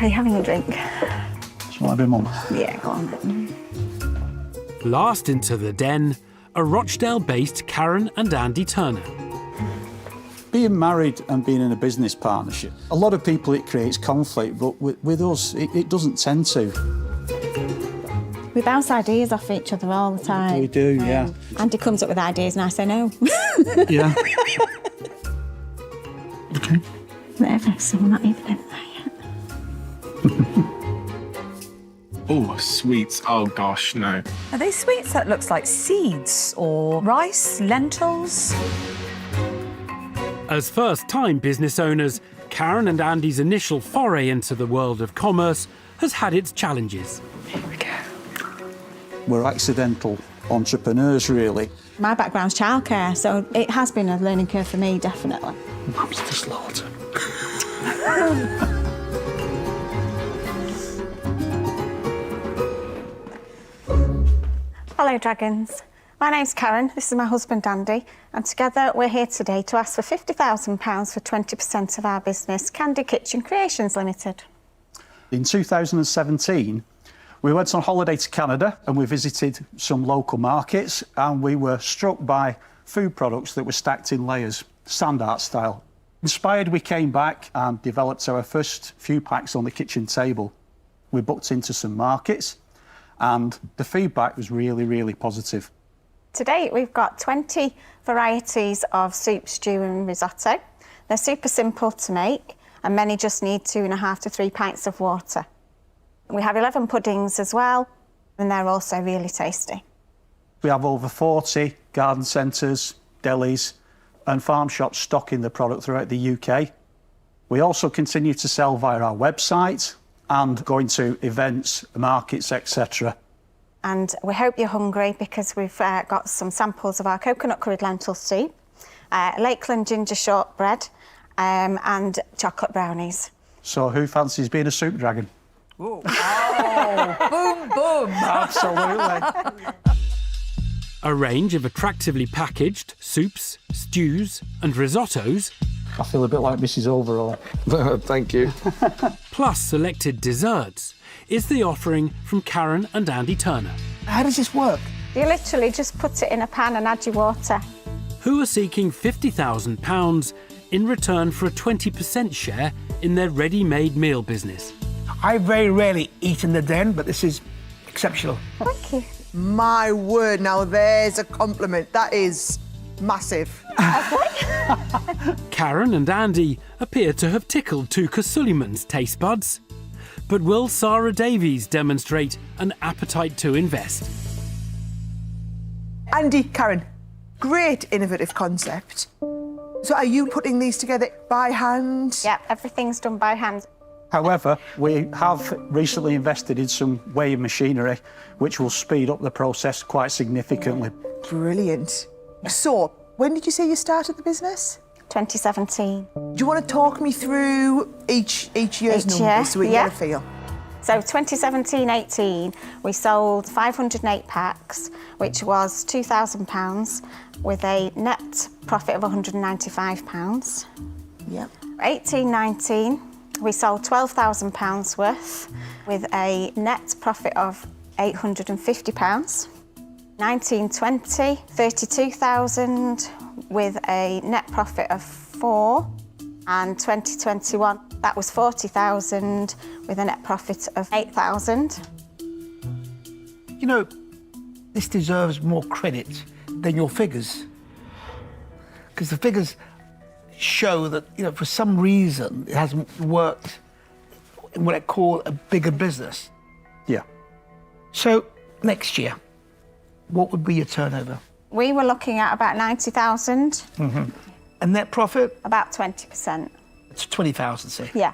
Are you having a drink? Shall I have him on? Yeah, go on then. Last into the den, are Rochdale-based Karen and Andy Turner. Being married and being in a business partnership, a lot of people it creates conflict, but with us, it doesn't tend to. We bounce ideas off each other all the time. We do, yeah. Andy comes up with ideas and I say no. Yeah. Okay. Whatever, so we're not even in there yet. Oh, sweets. Oh, gosh, no. Are they sweets that looks like seeds or rice, lentils? As first-time business owners, Karen and Andy's initial foray into the world of commerce has had its challenges. Here we go. We're accidental entrepreneurs, really. My background's childcare, so it has been a learning curve for me, definitely. Mum's the slaughter. Hello, Dragons. My name's Karen, this is my husband Andy, and together we're here today to ask for £50,000 for 20% of our business, Kandy Kitchen Creations Limited. In 2017, we went on holiday to Canada and we visited some local markets, and we were struck by food products that were stacked in layers, sand art style. Inspired, we came back and developed our first few packs on the kitchen table. We booked into some markets and the feedback was really, really positive. To date, we've got 20 varieties of soup, stew and risotto. They're super simple to make and many just need 2.5 to 3 pints of water. We have 11 puddings as well, and they're also really tasty. We have over 40 garden centres, delis and farm shops stocking the product throughout the UK. We also continue to sell via our website and going to events, markets, etc. And we hope you're hungry because we've got some samples of our coconut curried lentil soup, Lakeland ginger shortbread and chocolate brownies. So who fancies being a soup dragon? Oh, boom, boom. Absolutely. A range of attractively packaged soups, stews and risottos, I feel a bit like Mrs. Overall. Thank you. plus selected desserts, is the offering from Karen and Andy Turner, How does this work? You literally just put it in a pan and add your water. who are seeking £50,000 in return for a 20% share in their ready-made meal business. I very rarely eat in the den, but this is exceptional. Thank you. My word, now there's a compliment. That is massive. Karen and Andy appear to have tickled Tuka Suleiman's taste buds. But will Sarah Davies demonstrate an appetite to invest? Andy, Karen, great innovative concept. So are you putting these together by hand? Yeah, everything's done by hand. However, we have recently invested in some weighing machinery, which will speed up the process quite significantly. Brilliant. So, when did you say you started the business? 2017. Do you want to talk me through each year's Each numbers year, so we yeah. get a feel? So 2017-18, we sold 508 packs, which was £2,000 with a net profit of £195. Yep. 18-19, we sold £12,000 worth with a net profit of £850. 19-20, 32,000 with a net profit of 4, and 2021, that was 40,000 with a net profit of 8,000. You know, this deserves more credit than your figures. Because the figures show that, you know, for some reason it hasn't worked in what I call a bigger business. Yeah. So, next year, what would be your turnover? We were looking at about 90,000, And net profit? about 20%. It's 20,000, say. Yeah.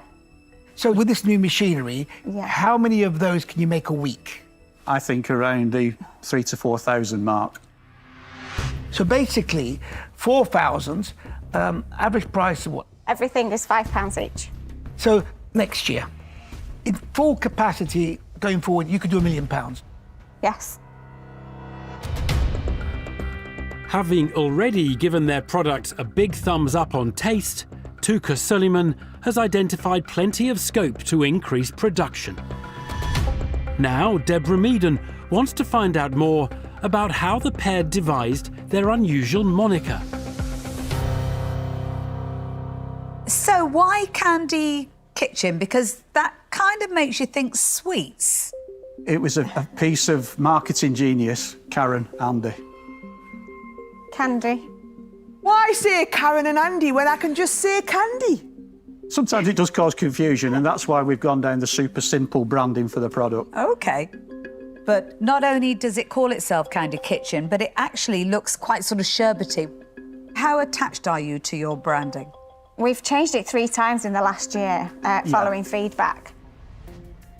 So with this new machinery, Yeah. how many of those can you make a week? I think around the 3,000 to 4,000 mark. So basically, 4,000, average price of what? Everything is £5 each. So next year, in full capacity going forward, you could do £1 million. Yes. Having already given their product a big thumbs up on taste, Tuka Suleiman has identified plenty of scope to increase production. Now, Deborah Meaden wants to find out more about how the pair devised their unusual moniker. So why Kandy Kitchen? Because that kind of makes you think sweets. It was a piece of marketing genius, Karen Andy. Kandy. Why say Karen and Andy when I can just say Kandy? Sometimes it does cause confusion, and that's why we've gone down the super simple branding for the product. OK. But not only does it call itself Kandy Kitchen, but it actually looks quite sort of sherbety. How attached are you to your branding? We've changed it 3 times in the last year, following feedback.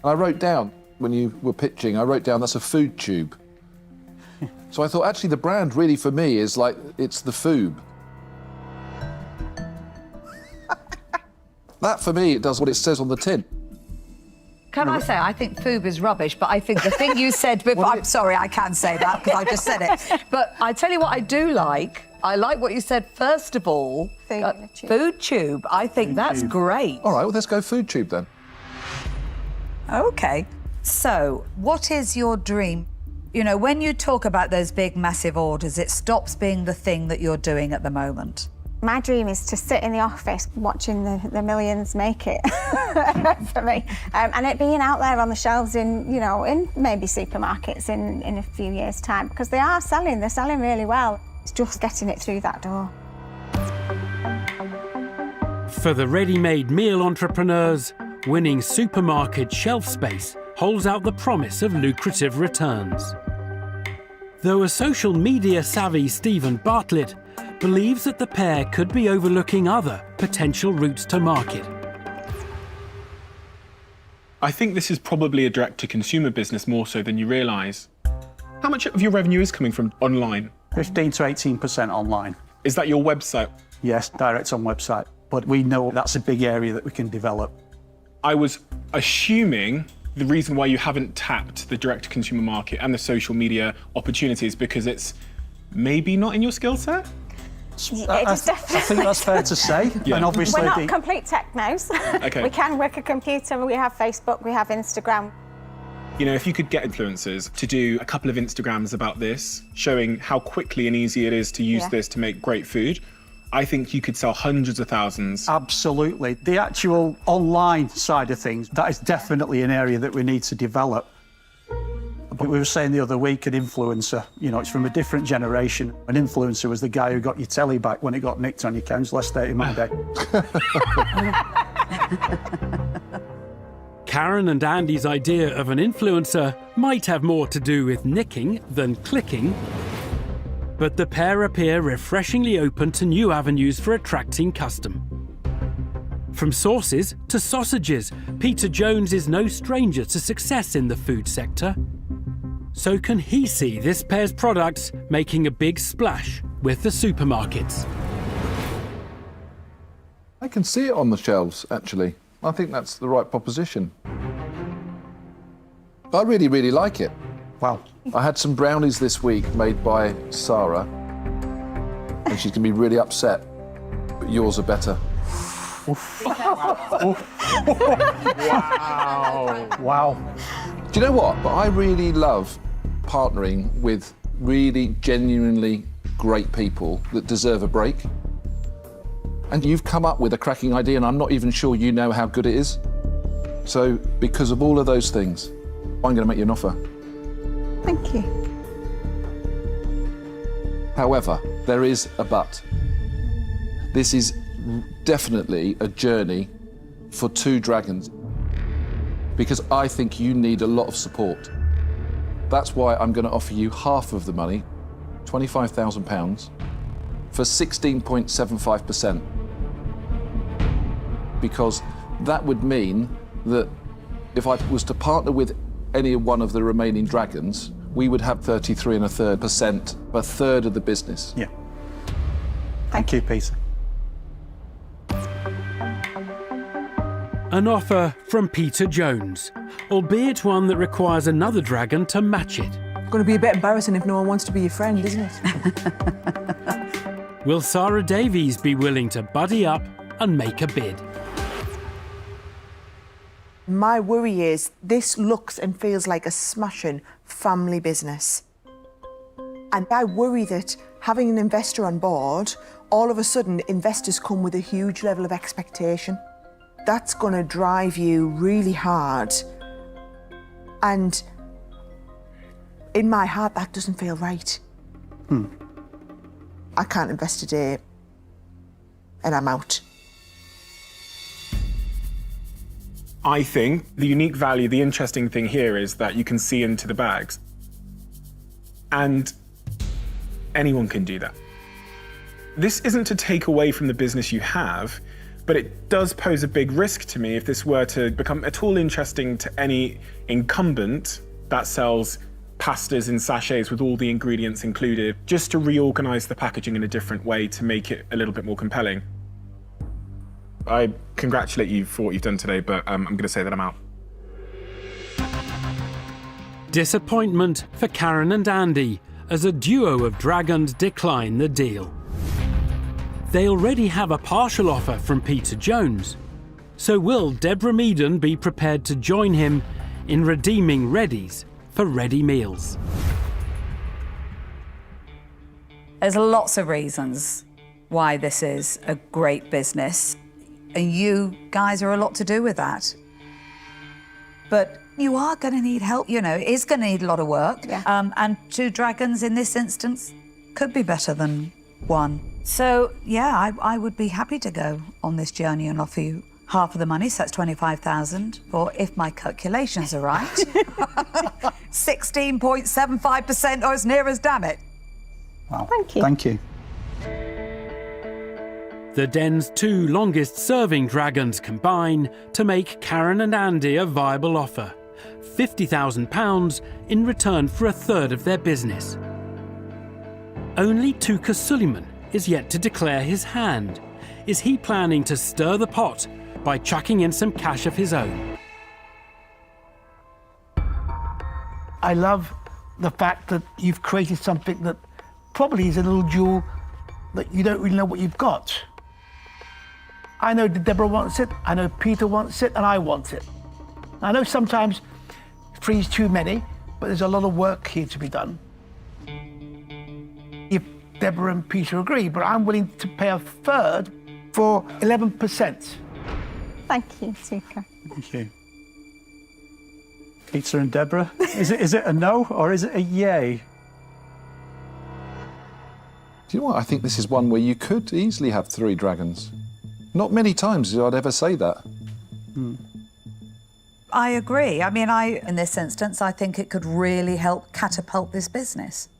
I wrote down, when you were pitching, I wrote down that's a food tube. So I thought, actually, the brand really for me is like, it's the foob. That, for me, it does what it says on the tin. Can I say, I think foob is rubbish, but I think the thing you said before... I'm sorry, I can say that because I just said it. But I tell you what I do like. I like what you said, first of all. Food tube. I think that's great. All right, well, let's go food tube then. OK. So, what is your dream? You know, when you talk about those big, massive orders, it stops being the thing that you're doing at the moment. My dream is to sit in the office watching the millions make it for me, and it being out there on the shelves in, you know, in maybe supermarkets in a few years' time, because they're selling really well. It's just getting it through that door. For the ready-made meal entrepreneurs, winning supermarket shelf space holds out the promise of lucrative returns. Though a social media savvy Stephen Bartlett believes that the pair could be overlooking other potential routes to market. I think this is probably a direct-to-consumer business more so than you realise. How much of your revenue is coming from online? 15 to 18% online. Is that your website? Yes, direct on website. But we know that's a big area that we can develop. I was assuming the reason why you haven't tapped the direct-to-consumer market and the social media opportunities because it's maybe not in your skill set? It is definitely. I think that's fair to say. Yeah. And obviously, We're not complete technos. Okay. We can work a computer, we have Facebook, we have Instagram. You know, if you could get influencers to do a couple of Instagrams about this, showing how quickly and easy it is to use this to make great food, I think you could sell hundreds of thousands. Absolutely. The actual online side of things, that is definitely an area that we need to develop. But we were saying the other week, an influencer, you know, it's from a different generation. An influencer was the guy who got your telly back when it got nicked on your council estate in my day. Karen and Andy's idea of an influencer might have more to do with nicking than clicking, but the pair appear refreshingly open to new avenues for attracting custom. From sauces to sausages, Peter Jones is no stranger to success in the food sector. So can he see this pair's products making a big splash with the supermarkets? I can see it on the shelves, actually. I think that's the right proposition. I really, really like it. Wow. I had some brownies this week made by Sarah, and she's going to be really upset, but yours are better. Wow. Do you know what? But I really love partnering with really genuinely great people that deserve a break. And you've come up with a cracking idea, and I'm not even sure you know how good it is. So, because of all of those things, I'm going to make you an offer. Thank you. However, there is a but. This is definitely a journey for 2 dragons, because I think you need a lot of support. That's why I'm going to offer you half of the money, £25,000, for 16.75%. Because that would mean that if I was to partner with any one of the remaining dragons, we would have 33 1/3%, a third of the business. Yeah. Thank you, Peter. An offer from Peter Jones, albeit one that requires another dragon to match it. Going to be a bit embarrassing if no one wants to be your friend, isn't it? Will Sarah Davies be willing to buddy up and make a bid. My worry is this looks and feels like a smashing family business. And I worry that having an investor on board, all of a sudden investors come with a huge level of expectation. That's going to drive you really hard. And in my heart, that doesn't feel right. I can't invest today and I'm out. I think the unique value, the interesting thing here is that you can see into the bags. And anyone can do that. This isn't to take away from the business you have, but it does pose a big risk to me if this were to become at all interesting to any incumbent that sells pastas in sachets with all the ingredients included, just to reorganize the packaging in a different way to make it a little bit more compelling. I congratulate you for what you've done today, but I'm going to say that I'm out. Disappointment for Karen and Andy as a duo of dragons decline the deal. They already have a partial offer from Peter Jones. So will Deborah Meaden be prepared to join him in redeeming Readies for ready meals? There's lots of reasons why this is a great business. And you guys are a lot to do with that. But you are going to need help, you know, it is going to need a lot of work. Yeah. And 2 dragons in this instance could be better than 1. So, yeah, I would be happy to go on this journey and offer you half of the money, so that's 25,000, or if my calculations are right, 16.75% or as near as damn it. Wow. Thank you. Thank you. The den's 2 longest-serving dragons combine to make Karen and Andy a viable offer. £50,000 in return for a third of their business. Only Tuka Suleiman is yet to declare his hand. Is he planning to stir the pot by chucking in some cash of his own? I love the fact that you've created something that probably is a little jewel that you don't really know what you've got. I know that Deborah wants it, I know Peter wants it, and I want it. I know sometimes 3 is too many, but there's a lot of work here to be done. If Deborah and Peter agree, but I'm willing to pay a third for 11%. Thank you, Tuka. Thank you. Peter and Deborah, is it a no or is it a yay? Do you know what? I think this is one where you could easily have 3 dragons. Not many times I'd ever say that. I agree. I mean, in this instance, I think it could really help catapult this business.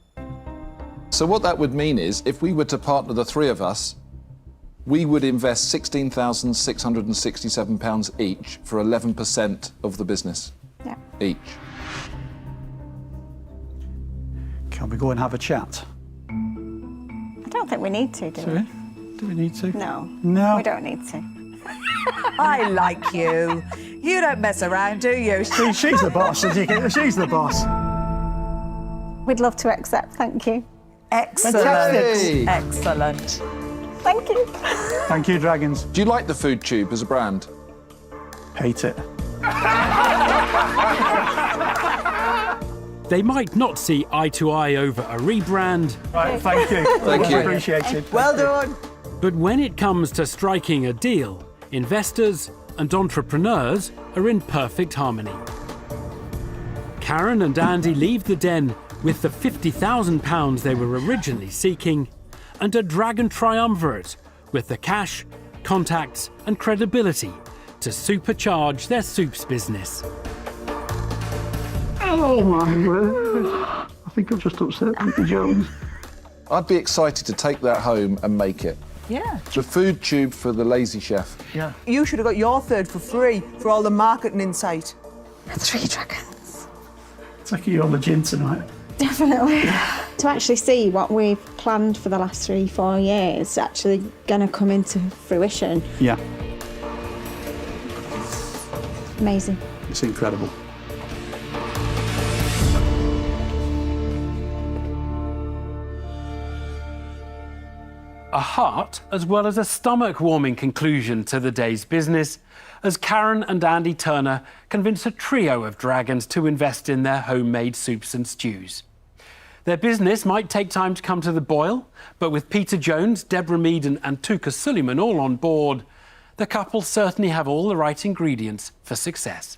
So what that would mean is, if we were to partner the 3 of us, we would invest £16,667 each for 11% of the business. Yeah. Each. Can we go and have a chat? I don't think we need to, do we? Do we need to? No. No. We don't need to. I like you. You don't mess around, do you? She's the boss. She's the boss. We'd love to accept, thank you. Excellent. Fantastic. Excellent. Thank you. Thank you, dragons. Do you like the Food Tube as a brand? Hate it. They might not see eye to eye over a rebrand, Right, thank you. Thank you. Appreciated. Well done. but when it comes to striking a deal, investors and entrepreneurs are in perfect harmony. Karen and Andy leave the den with the £50,000 they were originally seeking and a dragon triumvirate with the cash, contacts and credibility to supercharge their soups business. Oh my word. I think I've just upset Peter Jones. I'd be excited to take that home and make it. Yeah. The Food Tube for the lazy chef. Yeah. You should have got your third for free for all the marketing insight. 3 dragons. Taking you on the gin tonight. Definitely. To actually see what we've planned for the last 3-4 years actually going to come into fruition. Yeah, Amazing. it's incredible. A heart as well as a stomach-warming conclusion to the day's business as Karen and Andy Turner convince a trio of dragons to invest in their homemade soups and stews. Their business might take time to come to the boil, but with Peter Jones, Deborah Meaden and Tuka Suleiman all on board, the couple certainly have all the right ingredients for success.